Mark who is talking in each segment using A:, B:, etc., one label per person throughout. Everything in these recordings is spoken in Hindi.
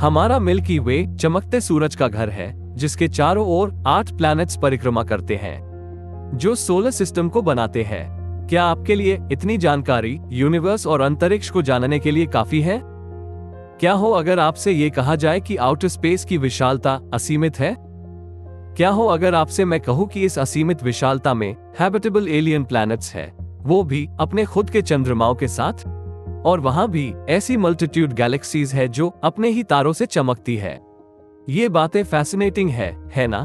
A: हमारा मिल्की वे चमकते सूरज का घर है, जिसके चारों ओर 8 प्लैनेट्स परिक्रमा करते हैं, जो सोलर सिस्टम को बनाते हैं। क्या आपके लिए इतनी जानकारी यूनिवर्स और अंतरिक्ष को जानने के लिए काफी है? क्या हो अगर आपसे ये कहा जाए कि आउटर स्पेस की विशालता असीमित है? क्या हो अगर आपसे मैं कहूँ कि इस असीमित विशालता में हैबिटेबल एलियन प्लैनेट्स है, वो भी अपने खुद के चंद्रमाओं के साथ, और वहां भी ऐसी मल्टीट्यूड गैलेक्सीज है जो अपने ही तारों से चमकती है। ये बातें फैसिनेटिंग है ना?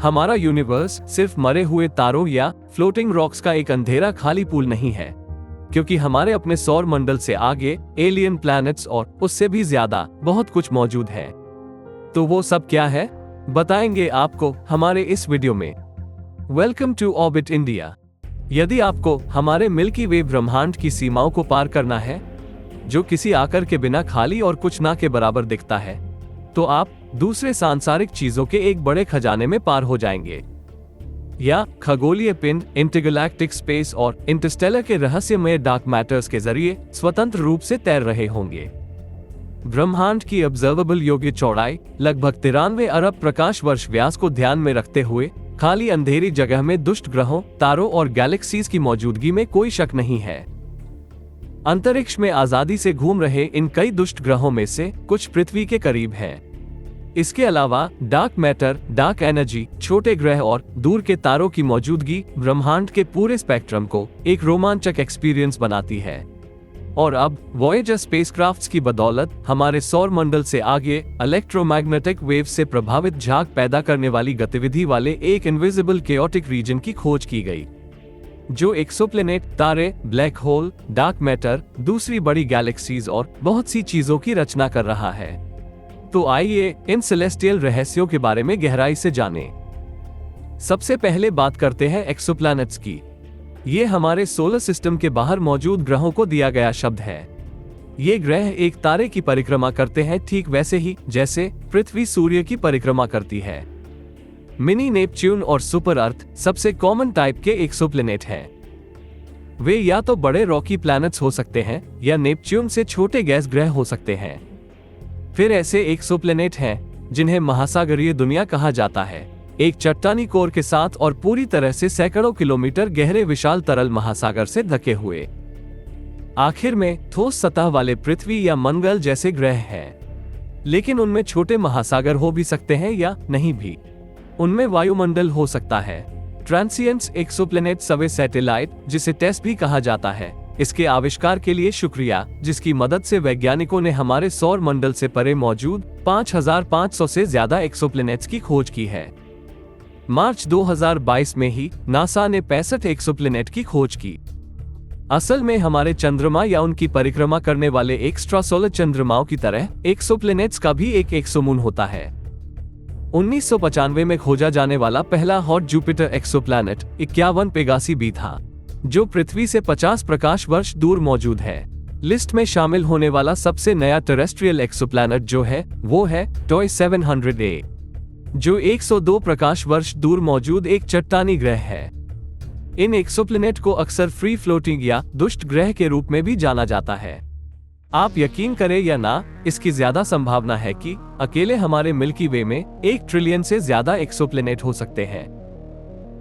A: हमारा यूनिवर्स सिर्फ मरे हुए तारों या फ्लोटिंग रॉक्स का एक अंधेरा खाली पूल नहीं है, क्योंकि हमारे अपने सौर मंडल से आगे एलियन प्लैनेट्स और उससे भी ज्यादा बहुत कुछ मौजूद है। तो वो सब क्या है, बताएंगे आपको हमारे इस वीडियो में। Welcome to Orbit India. यदि आपको हमारे मिल्की वे ब्रह्मांड की सीमाओं को पार करना है, जो किसी आकार के बिना खाली और कुछ ना के बराबर दिखता है, तो आप दूसरे सांसारिक चीजों के एक बड़े खजाने में पार हो जाएंगे, या खगोलीय पिंड, इंटरगैलेक्टिक स्पेस और इंटरस्टेलर के रहस्यमय डार्क मैटर्स के जरिए स्वतंत्र रूप से तैर रहे होंगे। ब्रह्मांड की ऑब्जर्वेबल योग्य चौड़ाई लगभग 93 अरब प्रकाश वर्ष व्यास को ध्यान में रखते हुए खाली अंधेरी जगह में दुष्ट ग्रहों, तारों और गैलेक्सीज की मौजूदगी में कोई शक नहीं है। अंतरिक्ष में आजादी से घूम रहे इन कई दुष्ट ग्रहों में से कुछ पृथ्वी के करीब हैं। इसके अलावा डार्क मैटर, डार्क एनर्जी, छोटे ग्रह और दूर के तारों की मौजूदगी ब्रह्मांड के पूरे स्पेक्ट्रम को एक रोमांचक एक्सपीरियंस बनाती है। और अब वॉयेजर स्पेसक्राफ्ट्स की बदौलत हमारे सौर मंडल से आगे इलेक्ट्रोमैग्नेटिक वेव से प्रभावित झाग पैदा करने वाली गतिविधि वाले एक इनविजिबल केओटिक रीजन की खोज की गई, जो एक्सोप्लैनेट, तारे, ब्लैक होल, डार्क मैटर, दूसरी बड़ी गैलेक्सीज और बहुत सी चीजों की रचना कर रहा है। तो आइए इन सेलेस्टियल रहस्यों के बारे में गहराई से जानें। सबसे पहले बात करते हैं एक्सोप्लैनेट्स की। ये हमारे सोलर सिस्टम के बाहर मौजूद ग्रहों को दिया गया शब्द है। ये ग्रह एक तारे की परिक्रमा करते हैं, ठीक वैसे ही जैसे पृथ्वी सूर्य की परिक्रमा करती है। मिनी नेपच्यून और सुपर अर्थ सबसे कॉमन टाइप के एक्सोप्लैनेट हैं। वे या तो बड़े रॉकी प्लैनेट्स हो सकते हैं या नेपच्यून से छोटे गैस ग्रह हो सकते हैं। फिर ऐसे एक्सोप्लैनेट हैं जिन्हें महासागरीय दुनिया कहा जाता है, एक चट्टानी कोर के साथ और पूरी तरह से सैकड़ों किलोमीटर गहरे विशाल तरल महासागर से ढके हुए। आखिर में ठोस सतह वाले पृथ्वी या मंगल जैसे ग्रह हैं, लेकिन उनमें छोटे महासागर हो भी सकते हैं या नहीं भी। उनमें वायुमंडल हो सकता है। ट्रांसिएंट्स एक्सोप्लैनेट सर्वे सैटेलाइट, जिसे टेस्ट भी कहा जाता है, इसके आविष्कार के लिए शुक्रिया, जिसकी मदद से वैज्ञानिकों ने हमारे सौर मंडल से परे मौजूद 5500 से ज्यादा एक्सोप्लैनेट्स की खोज की है। मार्च 2022 में ही नासा ने 65 एक्सोप्लैनेट की खोज की। असल में हमारे चंद्रमा या उनकी परिक्रमा करने वाले एक्स्ट्रा सोलर चंद्रमाओं की तरह एक्सोप्लैनेट्स का भी एक एक्सोमून होता है। 1995 में खोजा जाने वाला पहला hot Jupiter exoplanet 51 Pegasi B था, जो पृथ्वी से 50 प्रकाश वर्ष दूर मौजूद है। लिस्ट में शामिल होने वाला सबसे नया टेरेस्ट्रियल एक्सोप्लैनेट जो है वो है टॉय 700A, जो 102 प्रकाश वर्ष दूर मौजूद एक चट्टानी ग्रह है। इन एक्सोप्लैनेट को अक्सर फ्री फ्लोटिंग या दुष्ट ग्रह के रूप में भी जाना जाता है। आप यकीन करें या ना, इसकी ज्यादा संभावना है कि अकेले हमारे मिल्की वे में 1 ट्रिलियन से ज्यादा एक्सोप्लैनेट हो सकते हैं।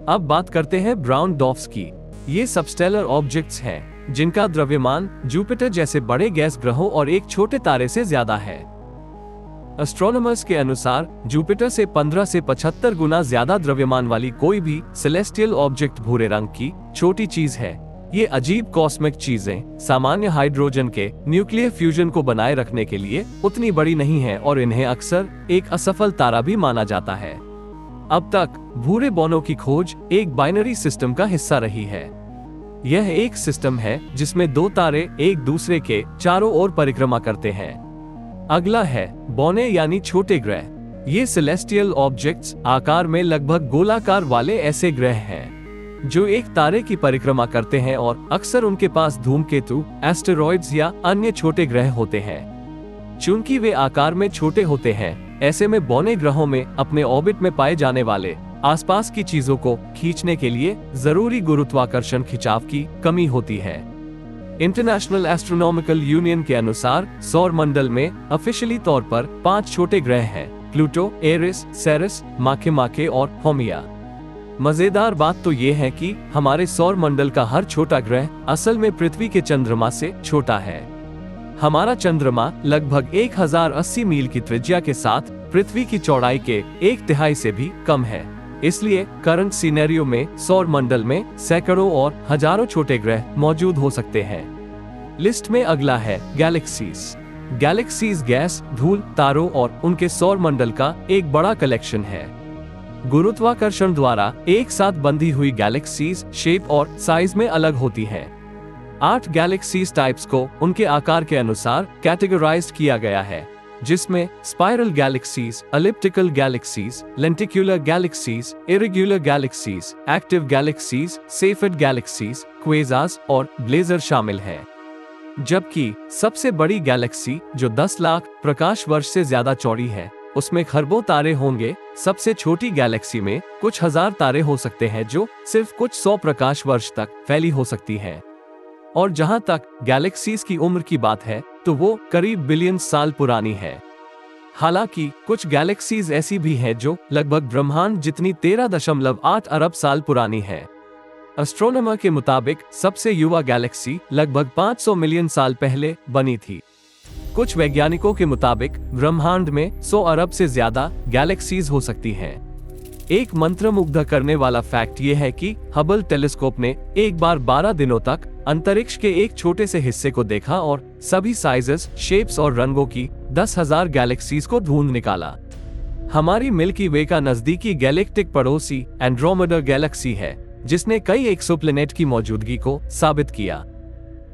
A: अब बात करते हैं ब्राउन डॉर्फ्स की। ये सबस्टेलर ऑब्जेक्ट्स हैं जिनका द्रव्यमान जुपिटर जैसे बड़े गैस ग्रहों और एक छोटे तारे से ज्यादा है। एस्ट्रोनॉमर्स के अनुसार जुपिटर से 15 से 75 गुना ज्यादा द्रव्यमान वाली कोई भी सेलेस्टियल ऑब्जेक्ट भूरे रंग की छोटी चीज है। ये अजीब कॉस्मिक चीजें सामान्य हाइड्रोजन के न्यूक्लियर फ्यूजन को बनाए रखने के लिए उतनी बड़ी नहीं है और इन्हें अक्सर एक असफल तारा भी माना जाता है। अब तक भूरे बौनों की खोज एक बाइनरी सिस्टम का हिस्सा रही है। यह एक सिस्टम है जिसमें 2 तारे एक दूसरे के चारों ओर परिक्रमा करते हैं। अगला है बौने यानी छोटे ग्रह। ये सेलेस्टियल ऑब्जेक्ट्स आकार में लगभग गोलाकार वाले ऐसे ग्रह हैं जो एक तारे की परिक्रमा करते हैं और अक्सर उनके पास धूमकेतु, एस्टेरॉइड्स या अन्य छोटे ग्रह होते हैं। चूंकि वे आकार में छोटे होते हैं, ऐसे में बौने ग्रहों में अपने ऑर्बिट में पाए जाने वाले आसपास की चीजों को खींचने के लिए जरूरी गुरुत्वाकर्षण खिंचाव की कमी होती है। इंटरनेशनल एस्ट्रोनॉमिकल यूनियन के अनुसार सौर मंडल में ऑफिशियली तौर पर 5 छोटे ग्रह हैं: प्लूटो, एरिस, सेरेस, माखे और होमिया। मजेदार बात तो ये है कि हमारे सौर मंडल का हर छोटा ग्रह असल में पृथ्वी के चंद्रमा से छोटा है। हमारा चंद्रमा लगभग 1080 मील की त्रिज्या के साथ पृथ्वी की चौड़ाई के 1/3 से भी कम है। इसलिए करंट सिनेरियो में सौर मंडल में सैकड़ों और हजारों छोटे ग्रह मौजूद हो सकते हैं। लिस्ट में अगला है गैलेक्सीज। गैलेक्सीज गैस, धूल, तारों और उनके सौर मंडल का एक बड़ा कलेक्शन है। गुरुत्वाकर्षण द्वारा एक साथ बंधी हुई गैलेक्सीज शेप और साइज में अलग होती हैं। 8 गैलेक्सीज टाइप्स को उनके आकार के अनुसार कैटेगराइज्ड किया गया है, जिसमें spiral galaxies, elliptical galaxies, lenticular galaxies, irregular galaxies, active galaxies, cepheid galaxies, quasars और ब्लेजर शामिल हैं। जबकि सबसे बड़ी गैलेक्सी, जो 10 लाख प्रकाश वर्ष से ज्यादा चौड़ी है, उसमें खरबों तारे होंगे। सबसे छोटी गैलेक्सी में कुछ हजार तारे हो सकते हैं, जो सिर्फ कुछ 100 प्रकाश वर्ष तक फैली हो सकती हैं। और जहां तक गैलेक्सीज की उम्र की बात है, तो वो करीब बिलियन साल पुरानी है। हालांकि कुछ गैलेक्सीज ऐसी भी हैं जो लगभग ब्रह्मांड जितनी 13.8 अरब साल पुरानी है। एस्ट्रोनॉमर के मुताबिक सबसे युवा गैलेक्सी लगभग 500 मिलियन साल पहले बनी थी। कुछ वैज्ञानिकों के मुताबिक ब्रह्मांड में 100 अरब से ज्यादा गैलेक्सीज हो सकती हैं। एक मंत्रमुग्ध करने वाला फैक्ट ये है कि हबल टेलीस्कोप ने एक बार 12 दिनों तक अंतरिक्ष के एक छोटे से हिस्से को देखा और सभी साइजेस, शेप्स और रंगों की 10,000 गैलेक्सीज को ढूंढ निकाला। हमारी मिल्की वे का नजदीकी गैलेक्टिक पड़ोसी एंड्रोमेडा गैलेक्सी है, जिसने कई एक्सोप्लैनेट की मौजूदगी को साबित किया।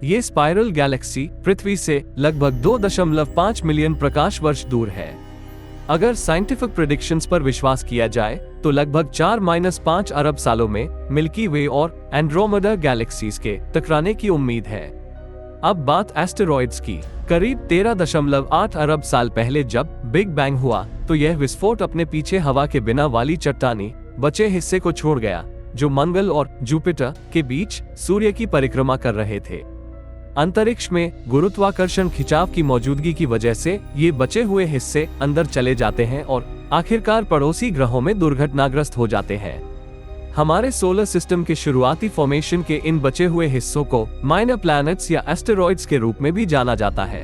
A: ये स्पाइरल गैलेक्सी पृथ्वी से लगभग 2.5 मिलियन प्रकाश वर्ष दूर है। अगर साइंटिफिक प्रेडिक्शंस पर विश्वास किया जाए तो लगभग 4-5 अरब सालों में मिल्की वे और एंड्रोमेडा गैलेक्सीज के टकराने की उम्मीद है। अब बात एस्टेरॉइड्स की। करीब 13.8 अरब साल पहले जब बिग बैंग हुआ तो यह विस्फोट अपने पीछे हवा के बिना वाली चट्टानी बचे हिस्से को छोड़ गया, जो मंगल और जुपिटर के बीच सूर्य की परिक्रमा कर रहे थे। अंतरिक्ष में गुरुत्वाकर्षण खिंचाव की मौजूदगी की वजह से ये बचे हुए हिस्से अंदर चले जाते हैं और आखिरकार पड़ोसी ग्रहों में दुर्घटनाग्रस्त हो जाते हैं। हमारे सोलर सिस्टम के शुरुआती फॉर्मेशन के इन बचे हुए हिस्सों को माइनर प्लैनेट्स या एस्टेरॉइड्स के रूप में भी जाना जाता है।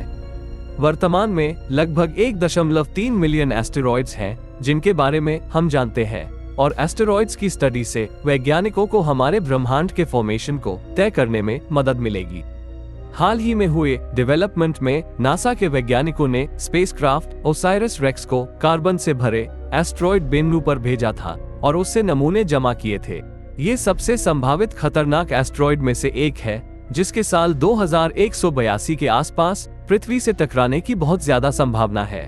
A: वर्तमान में लगभग 1.3 मिलियन एस्टेरॉइड्स हैं जिनके बारे में हम जानते हैं, और एस्टेरॉइड्स की स्टडी से वैज्ञानिकों को हमारे ब्रह्मांड के फॉर्मेशन को तय करने में मदद मिलेगी। हाल ही में हुए डेवलपमेंट में नासा के वैज्ञानिकों ने स्पेसक्राफ्ट ओसाइरस रेक्स को कार्बन से भरे एस्टेरॉइड बेन्नु पर भेजा था और उससे नमूने जमा किए थे। ये सबसे संभावित खतरनाक एस्टेरॉइड में से एक है, जिसके साल 2182 के आसपास पृथ्वी से टकराने की बहुत ज्यादा संभावना है।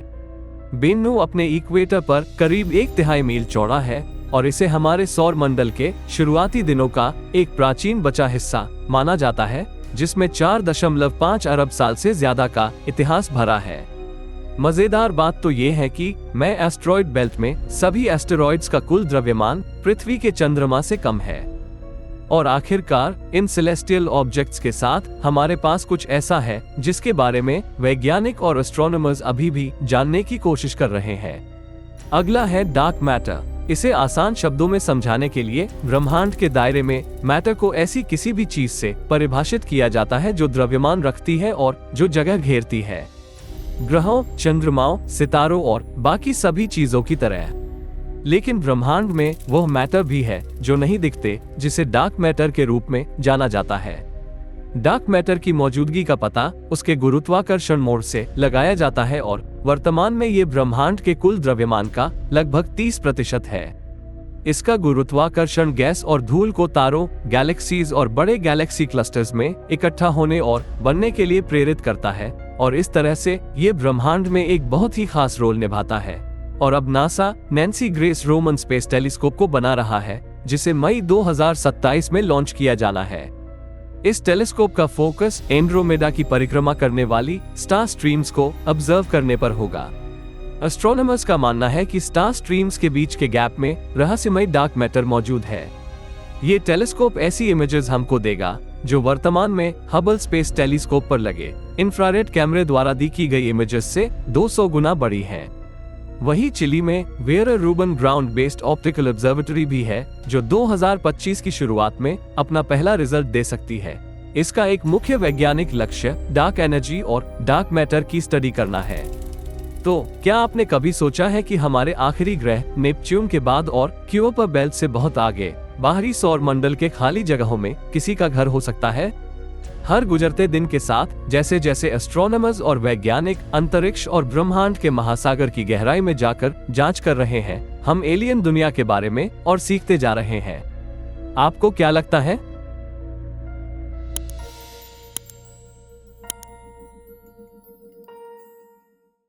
A: बेन्नु अपने इक्वेटर पर करीब 1/3 मील चौड़ा है और इसे हमारे सौर मंडल के शुरुआती दिनों का एक प्राचीन बचा हिस्सा माना जाता है, जिसमें 4.5 अरब साल से ज्यादा का इतिहास भरा है। मजेदार बात तो ये है कि मैं एस्टेरॉइड बेल्ट में सभी एस्टेरॉइड्स का कुल द्रव्यमान पृथ्वी के चंद्रमा से कम है। और आखिरकार इन सेलेस्टियल ऑब्जेक्ट्स के साथ हमारे पास कुछ ऐसा है जिसके बारे में वैज्ञानिक और एस्ट्रोनॉमर्स अभी भी जानने की कोशिश कर रहे हैं। अगला है डार्क मैटर। इसे आसान शब्दों में समझाने के लिए ब्रह्मांड के दायरे में मैटर को ऐसी किसी भी चीज से परिभाषित किया जाता है जो द्रव्यमान रखती है और जो जगह घेरती है, ग्रहों, चंद्रमाओं, सितारों और बाकी सभी चीजों की तरह। लेकिन ब्रह्मांड में वह मैटर भी है जो नहीं दिखते, जिसे डार्क मैटर के रूप में जाना जाता है। डार्क मैटर की मौजूदगी का पता उसके गुरुत्वाकर्षण मोड़ से लगाया जाता है और वर्तमान में ये ब्रह्मांड के कुल द्रव्यमान का लगभग 30% है। इसका गुरुत्वाकर्षण गैस और धूल को तारों, गैलेक्सीज और बड़े गैलेक्सी क्लस्टर्स में इकट्ठा होने और बनने के लिए प्रेरित करता है, और इस तरह से ये ब्रह्मांड में एक बहुत ही खास रोल निभाता है। और अब NASA Nancy grace Roman space telescope को बना रहा है, जिसे मई 2027 में लॉन्च किया जाना है। इस टेलीस्कोप का फोकस एंड्रोमेडा की परिक्रमा करने वाली स्टार स्ट्रीम्स को ऑब्जर्व करने पर होगा। एस्ट्रोनॉमर्स का मानना है कि स्टार स्ट्रीम्स के बीच के गैप में रहस्यमय डार्क मैटर मौजूद है। ये टेलीस्कोप ऐसी इमेजेस हमको देगा जो वर्तमान में हबल स्पेस टेलीस्कोप पर लगे इंफ्रारेड कैमरे द्वारा दी की गई इमेजेस से 200 गुना बड़ी है। वही चिली में Vera Rubin ground based optical observatory भी है जो 2025 की शुरुआत में अपना पहला रिजल्ट दे सकती है। इसका एक मुख्य वैज्ञानिक लक्ष्य डार्क एनर्जी और डार्क मैटर की स्टडी करना है। तो क्या आपने कभी सोचा है कि हमारे आखिरी ग्रह नेपच्यून के बाद और क्यूपर बेल्ट से बहुत आगे बाहरी सौर मंडल के खाली जगहों में किसी का घर हो सकता है? हर गुजरते दिन के साथ जैसे जैसे एस्ट्रोनॉमर्स और वैज्ञानिक अंतरिक्ष और ब्रह्मांड के महासागर की गहराई में जाकर जांच कर रहे हैं, हम एलियन दुनिया के बारे में और सीखते जा रहे हैं। आपको क्या लगता है?